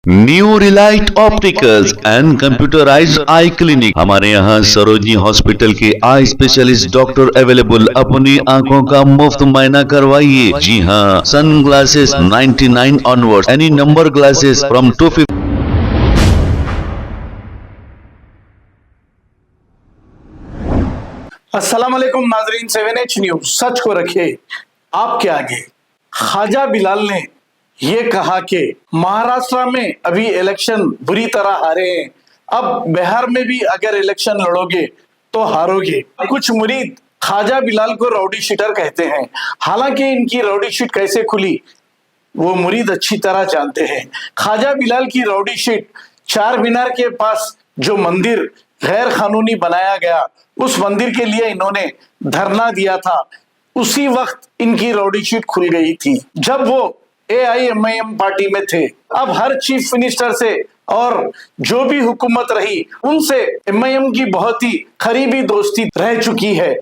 New Relight opticals and computerised I clinic. हमारे यहाँ Sarojini hospital के आई स्पेशलिस्ट डॉक्टर अवेलेबल। अपनी आंखों का मुफ्त मायना करवाइए। जी हाँ, sun glasses 99 onward, any number glasses from 250। अस्सलाम वालेकुम नाजरीन, 7H न्यूज सच को रखे आपके आगे। ख्वाजा बिलाल ने यह कहा कि महाराष्ट्र में अभी इलेक्शन बुरी तरह हारे हैं, अब बिहार में भी अगर इलेक्शन लड़ोगे तो हारोगे। कुछ मुरीद ख्वाजा बिलाल को राउडी शीटर कहते हैं, हालांकि इनकी राउडी शीट कैसे खुली वो मुरीद अच्छी तरह जानते हैं। ख्वाजा बिलाल की राउडी शीट चार मीनार के पास जो मंदिर गैर कानूनी बनाया गया, उस मंदिर के लिए इन्होंने धरना दिया था। उसी वक्त इनकी राउडी शीट खुल गई थी जब वो AIMIM पार्टी में थे। अब हर चीफ मिनिस्टर से और जो भी हुकूमत रही उनसे MIM की बहुत ही करीबी दोस्ती रह चुकी है।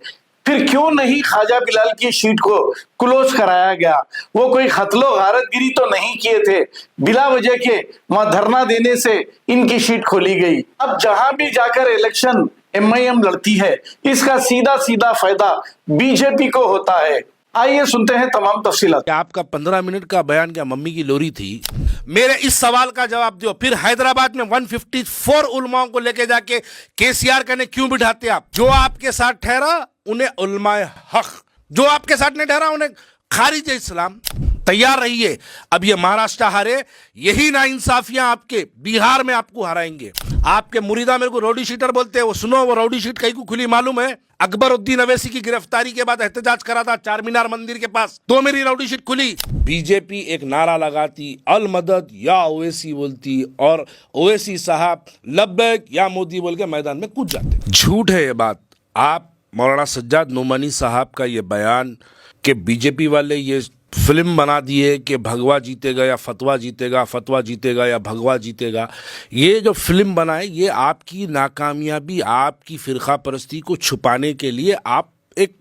फिर क्यों नहीं ख्वाजा बिलाल की शीट को क्लोज कराया गया? वो कोई खतलो गारतगिरी तो नहीं किए थे, बिला वजह के वहां धरना देने से इनकी शीट खोली गई। अब जहां भी जाकर इलेक्शन MIM लड़ती है, इसका सीधा सीधा फायदा बीजेपी को होता है। आइए सुनते हैं तमाम तफसीलात। आपका 15 मिनट का बयान क्या मम्मी की लोरी थी? मेरे इस सवाल का जवाब दो। फिर हैदराबाद में 154 उलमाओं को लेके जाके KCR कहने क्यों बिठाते आप? जो आपके साथ ठहरा उन्हें उलमाए हक, जो आपके साथ नहीं ठहरा उन्हें खारिज इस्लाम। तैयार रहिए, अब ये महाराष्ट्र हारे, यही नाइंसाफियां आपके बिहार में आपको हराएंगे। आपके मुरीदा मेरे को राउडी शीटर बोलते हैं, वो सुनो, वो राउडी शीट कहीं को खुली मालूम है? अकबरुद्दीन अवैसी की गिरफ्तारी के बाद एहतजाज करा था चार मीनार मंदिर के पास, तो मेरी राउडी शीट खुली। बीजेपी एक नारा लगाती, अल मदद या ओवैसी बोलती, और ओवैसी साहब लब्बैक या मोदी बोल के मैदान में कूद जाते। झूठ है ये बात। आप मौलाना सज्जाद नोमानी साहब का ये बयान कि बीजेपी वाले ये फिल्म बना दिए कि भगवा जीतेगा या फतवा जीतेगा, फतवा जीतेगा या भगवा जीतेगा, ये जो फिल्म बनाए ये आपकी नाकामयाबी, आपकी फिरका परस्ती को छुपाने के लिए आप एक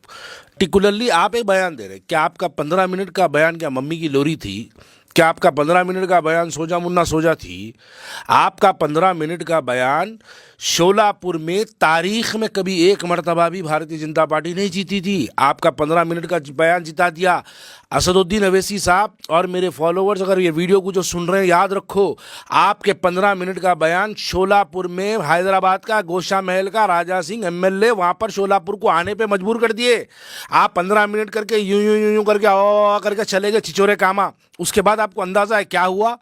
टिकुलरली आप एक बयान दे रहे। क्या आपका 15 मिनट का बयान क्या मम्मी की लोरी थी? क्या आपका 15 मिनट का बयान सोजा मुन्ना सोजा थी? आपका 15 मिनट का बयान शोलापुर में तारीख में कभी एक मरतबा भी भारतीय जनता पार्टी नहीं जीती थी। आपका 15 मिनट का बयान जिता दिया। असदुद्दीन अवैसी साहब और मेरे फॉलोअर्स अगर ये वीडियो को जो सुन रहे हैं याद रखो, आपके 15 मिनट का बयान शोलापुर में हैदराबाद का गोशा महल का राजा सिंह MLA वहाँ पर शोलापुर को आने पे मजबूर कर दिए। आप 15 मिनट करके यूं यूं यूं यूं करके ओ करके चले गए छिछोरे कामा। उसके बाद आपको अंदाजा है क्या हुआ?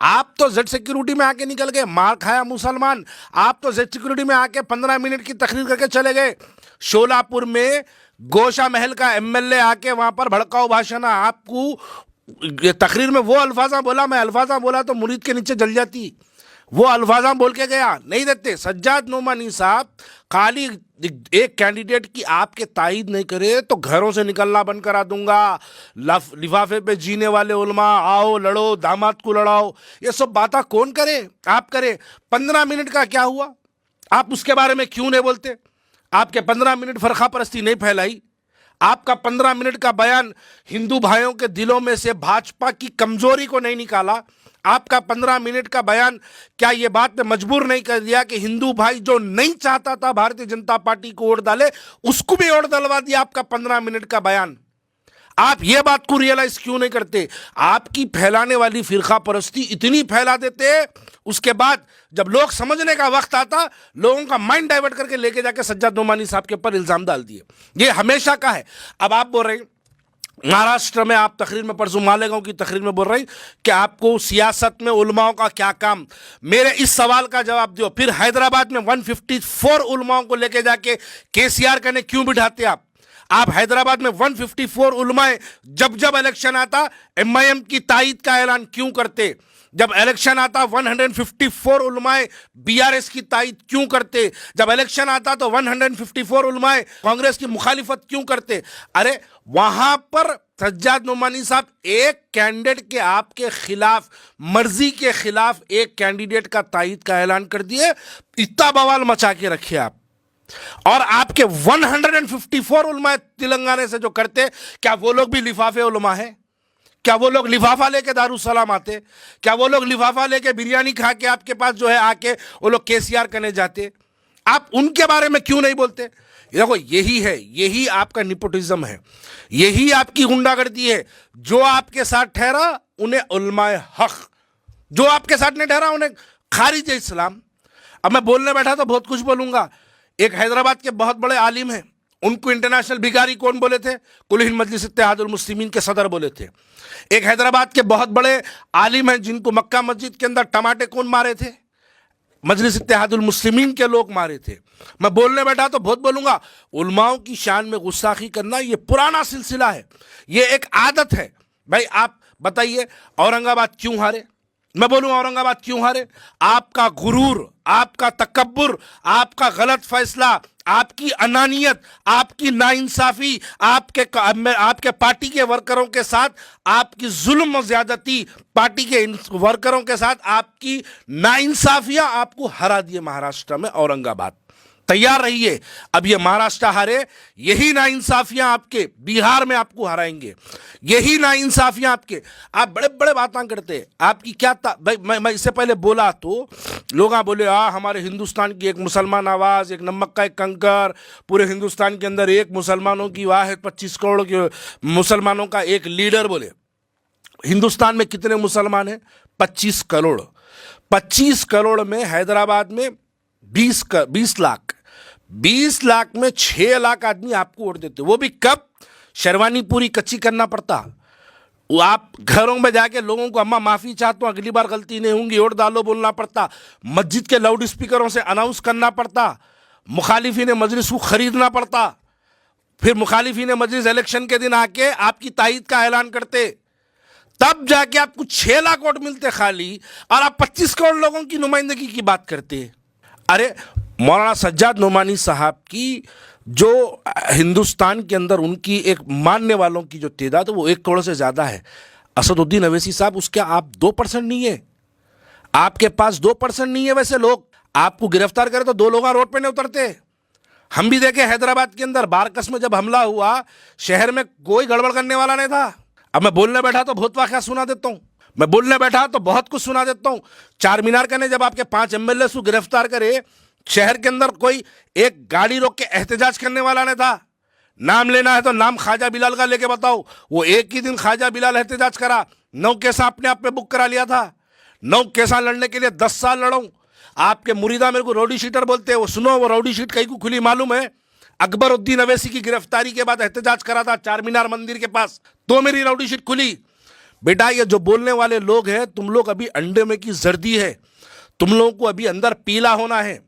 आप तो जेड सिक्योरिटी में आके निकल गए, मार खाया मुसलमान। आप तो जेड सिक्योरिटी में आके 15 मिनट की तकरीर करके चले गए। शोलापुर में गोशा महल का MLA आके वहां पर भड़काऊ भाषण, आपको तकरीर में वो अल्फाजा बोला, मैं अल्फाजा बोला तो मुरीद के नीचे जल जाती। वो अल्फाजा बोल के गया, नहीं देते। सज्जाद नोमानी साहब खाली एक कैंडिडेट की आपके तायद नहीं करे तो घरों से निकलना बंद करा दूंगा। लिफाफे पे जीने वाले उलमा, आओ लड़ो, दामाद को लड़ाओ, ये सब बातें कौन करे? आप करे। 15 मिनट का क्या हुआ? आप उसके बारे में क्यों नहीं बोलते? आपके 15 मिनट फरका परस्ती नहीं फैलाई। आपका 15 मिनट का बयान हिंदू भाइयों के दिलों में से भाजपा की कमजोरी को नहीं निकाला। आपका 15 मिनट का बयान क्या ये बात में मजबूर नहीं कर दिया कि हिंदू भाई जो नहीं चाहता था भारतीय जनता पार्टी को वोट डाले उसको भी वोट डलवा दिया? आपका 15 मिनट का बयान। आप ये बात को रियलाइज क्यों नहीं करते? आपकी फैलाने वाली फिरका परस्ती इतनी फैला देते, उसके बाद जब लोग समझने का वक्त आता लोगों का माइंड डाइवर्ट करके लेके जाके सज्जाद नोमानी साहब के ऊपर इल्जाम डाल दिए। ये हमेशा का है। अब आप बोल रहे हैं महाराष्ट्र में, आप तकरीर में परसों मालेगांव की तकरीर में बोल रहे हैं कि आपको सियासत में उलमाओं का क्या काम? मेरे इस सवाल का जवाब दो। फिर हैदराबाद में 154 उलमाओं को लेके जाके KCR कहने क्यों बिठाते आप? आप हैदराबाद में 154 उलमाए जब जब इलेक्शन आता MIM की तायद का ऐलान क्यों करते? जब इलेक्शन आता 154 उलमाए BRS की तायद क्यों करते? जब इलेक्शन आता तो 154 उलमाए कांग्रेस की मुखालिफत क्यों करते? अरे वहां पर सज्जाद नोमानी साहब एक कैंडिडेट के आपके खिलाफ, मर्जी के खिलाफ एक कैंडिडेट का तायद का ऐलान कर दिए, इतना बवाल मचा के रखे आप। और आपके 154 उलमा तेलंगाना से जो करते, क्या वो लोग भी लिफाफे उलमा है? क्या वो लोग लिफाफा लेके दारुसलाम आते? क्या वो लोग लिफाफा लेके बिरयानी खा के आपके पास जो है आके वो लोग केसीआर करने जाते? आप उनके बारे में क्यों नहीं बोलते? देखो यही है, यही आपका निपोटिज्म है, यही आपकी गुंडागर्दी है। जो आपके साथ ठहरा उन्हें उलमाए हक, जो आपके साथ नहीं ठहरा उन्हें खारिज इस्लाम। अब मैं बोलने बैठा तो बहुत कुछ बोलूंगा। एक हैदराबाद के बहुत बड़े आलिम हैं, उनको इंटरनेशनल भिखारी कौन बोले थे? कुल हिंद मजलिस इत्तेहादुल मुस्लिमीन के सदर बोले थे। एक हैदराबाद के बहुत बड़े आलिम हैं जिनको मक्का मस्जिद के अंदर टमाटे कौन मारे थे? मजलिस इत्तेहादुल मुस्लिमीन के लोग मारे थे। मैं बोलने बैठा तो बहुत बोलूंगा। उलमाओं की शान में गुस्ताखी करना ये पुराना सिलसिला है, ये एक आदत है। भाई आप बताइए औरंगाबाद क्यों हारे? मैं बोलूं औरंगाबाद क्यों हारे? आपका गुरूर, आपका तकब्बुर, आपका गलत फैसला, आपकी अनानियत, आपकी नाइंसाफी, आपके पार्टी के वर्करों के साथ आपकी जुल्म और ज्यादती, पार्टी के वर्करों के साथ आपकी नाइंसाफियां आपको हरा दिए महाराष्ट्र में, औरंगाबाद। तैयार रहिए, अब ये महाराष्ट्र हारे, यही नाइंसाफियां आपके बिहार में आपको हराएंगे, यही नाइंसाफियां आपके। आप बड़े बड़े बातें करते हैं, आपकी क्या भाई मैं इससे पहले बोला तो लोग बोले हमारे हिंदुस्तान की एक मुसलमान आवाज़, एक नमक का एक कंकर, पूरे हिंदुस्तान के अंदर एक मुसलमानों की वाहिद 25 करोड़ के मुसलमानों का एक लीडर। बोले हिंदुस्तान में कितने मुसलमान हैं? 25 करोड़। 25 करोड़ में हैदराबाद में 20 लाख, 20 लाख में 6 लाख आदमी आपको वोट देते। वो भी कब? शेरवानी पूरी कच्ची करना पड़ता। वो आप घरों में जाके लोगों को अम्मा माफ़ी चाहता हूँ, अगली बार गलती नहीं होंगी, वोट डालो बोलना पड़ता। मस्जिद के लाउड स्पीकरों से अनाउंस करना पड़ता। मुखालिफिन मजलिस को खरीदना पड़ता। फिर मुखालिफिन मजलिस इलेक्शन के दिन आके आपकी तायीद का ऐलान करते, तब जाके आपको 6 लाख वोट मिलते खाली, और आप 25 करोड़ लोगों की नुमाइंदगी की बात करते। अरे मौलाना सज्जाद नोमानी साहब की जो हिंदुस्तान के अंदर उनकी एक मानने वालों की जो तादाद है वो 1 करोड़ से ज़्यादा है। असदुद्दीन अवैसी साहब, उसके आप 2% नहीं है, आपके पास 2% नहीं है। वैसे लोग आपको गिरफ्तार करें तो 2 लोग रोड पे नहीं उतरते। हम भी देखे हैदराबाद के अंदर बारकस में जब हमला हुआ, शहर में कोई गड़बड़ करने वाला नहीं था। अब मैं बोलने बैठा तो बहुत वाक़या सुना देता हूँ, मैं बोलने बैठा तो बहुत कुछ सुना देता हूँ। चार मीनार का ने जब आपके 5 MLA को गिरफ्तार करे, शहर के अंदर कोई एक गाड़ी रोक के एहतजाज करने वाला नहीं था। नाम लेना है तो नाम ख्वाजा बिलाल का लेके बताओ। वो एक ही दिन ख्वाजा बिलाल एहतजाज करा, 9 केसा अपने आप पे बुक करा लिया था। 9 केसा लड़ने के लिए 10 साल लड़ो। आपके मुरीदा मेरे को रौडी शीटर बोलते हैं, वो सुनो, वो रौडी शीट कहीं को खुली मालूम है? अकबरुद्दीन अवैसी की गिरफ्तारी के बाद एहतजाज करा था चार मीनार मंदिर के पास, तो मेरी रौडी शीट खुली। बेटा ये जो बोलने वाले लोग हैं, तुम लोग अभी अंडे में की जर्दी है, तुम लोगों को अभी अंदर पीला होना है,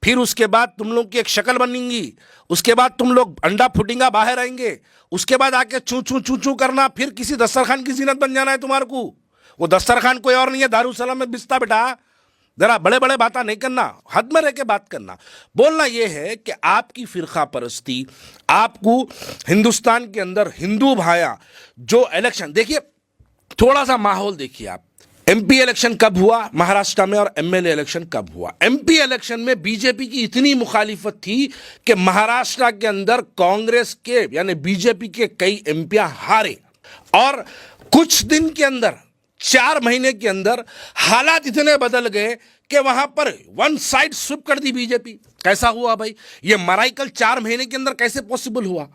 फिर उसके बाद तुम लोग की एक शक्ल बनेंगी, उसके बाद तुम लोग अंडा फुटिंगा बाहर आएंगे, उसके बाद आके चू चू चू चू करना, फिर किसी दस्तरखान की जीनत बन जाना है तुम्हारे को। वो दस्तरखान कोई और नहीं है, दारुसलाम में बिस्ता। बेटा जरा बड़े बड़े बातें नहीं करना, हद में रह के बात करना। बोलना यह है कि आपकी फिरका परस्ती, आपको हिंदुस्तान के अंदर हिंदू भाया जो इलेक्शन, देखिए थोड़ा सा माहौल देखिए आप। एमपी इलेक्शन कब हुआ महाराष्ट्र में, और एमएलए इलेक्शन कब हुआ? एमपी इलेक्शन में बीजेपी की इतनी मुखालिफत थी कि महाराष्ट्र के अंदर कांग्रेस के यानी बीजेपी के कई एमपियां हारे, और कुछ दिन के अंदर 4 महीने के अंदर हालात इतने बदल गए कि वहां पर वन साइड स्विप कर दी बीजेपी। कैसा हुआ भाई? ये मराइकल 4 महीने के अंदर कैसे पॉसिबल हुआ?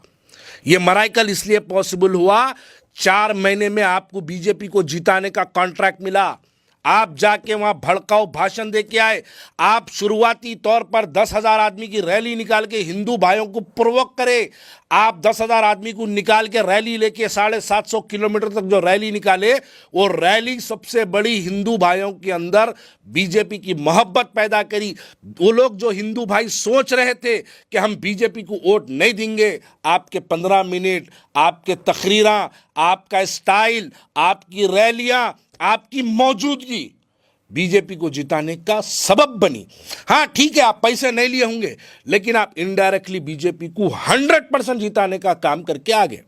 ये मराइकल इसलिए पॉसिबल हुआ, 4 महीने में आपको बीजेपी को जिताने का कॉन्ट्रैक्ट मिला। आप जाके वहां भड़काऊ भाषण दे के आए, आप शुरुआती तौर पर 10,000 आदमी की रैली निकाल के हिंदू भाइयों को प्रोवोक करे। आप 10,000 आदमी को निकाल के रैली लेके 750 किलोमीटर तक जो रैली निकाले, वो रैली सबसे बड़ी हिंदू भाइयों के अंदर बीजेपी की मोहब्बत पैदा करी। वो लोग जो हिंदू भाई सोच रहे थे कि हम बीजेपी को वोट नहीं देंगे, आपके 15 मिनट, आपके तकरीरा, आपका स्टाइल, आपकी रैलियां, आपकी मौजूदगी बीजेपी को जिताने का सबब बनी। हाँ ठीक है, आप पैसे नहीं लिए होंगे, लेकिन आप इनडायरेक्टली बीजेपी को 100% जिताने का काम करके आ गए।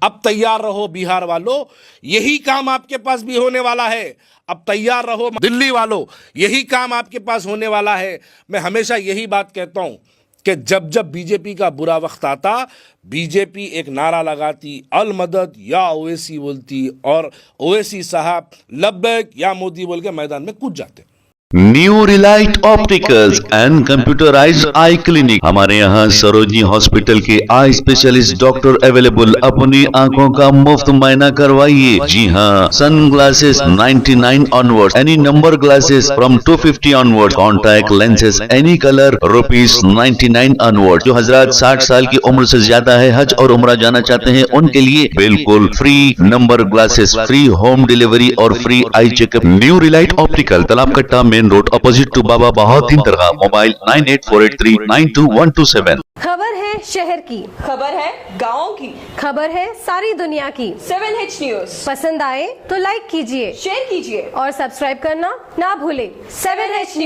अब तैयार रहो बिहार वालों, यही काम आपके पास भी होने वाला है। अब तैयार रहो दिल्ली वालों, यही काम आपके पास होने वाला है। मैं हमेशा यही बात कहता हूं कि जब जब बीजेपी का बुरा वक्त आता, बीजेपी एक नारा लगाती, अल मदद या ओवैसी बोलती, और ओवैसी साहब लब्बैक या मोदी बोल के मैदान में कूद जाते। New Relight opticals and computerised I clinic. हमारे यहाँ सरोजनी हॉस्पिटल के आई स्पेशलिस्ट डॉक्टर अवेलेबल। अपनी आंखों का मुफ्त मायना करवाइए। जी हाँ, sun glasses 99 onward, any number glasses from 250 onward, contact lenses any colour ₹99 onward. जो हजरात 60 साल की उम्र से ज्यादा है, हज और उम्रा जाना चाहते हैं, उनके लिए बिल्कुल free number glasses, free home delivery और free eye checkup. New relight optical, Talab Katta, main road, opposite to Baba Bahauddin Dargah. Mobile 9848392127। खबर है शहर की, खबर है गाँव की, खबर है सारी दुनिया की। 7H न्यूज पसंद आए तो लाइक कीजिए, शेयर कीजिए और सब्सक्राइब करना ना भूले। 7H news.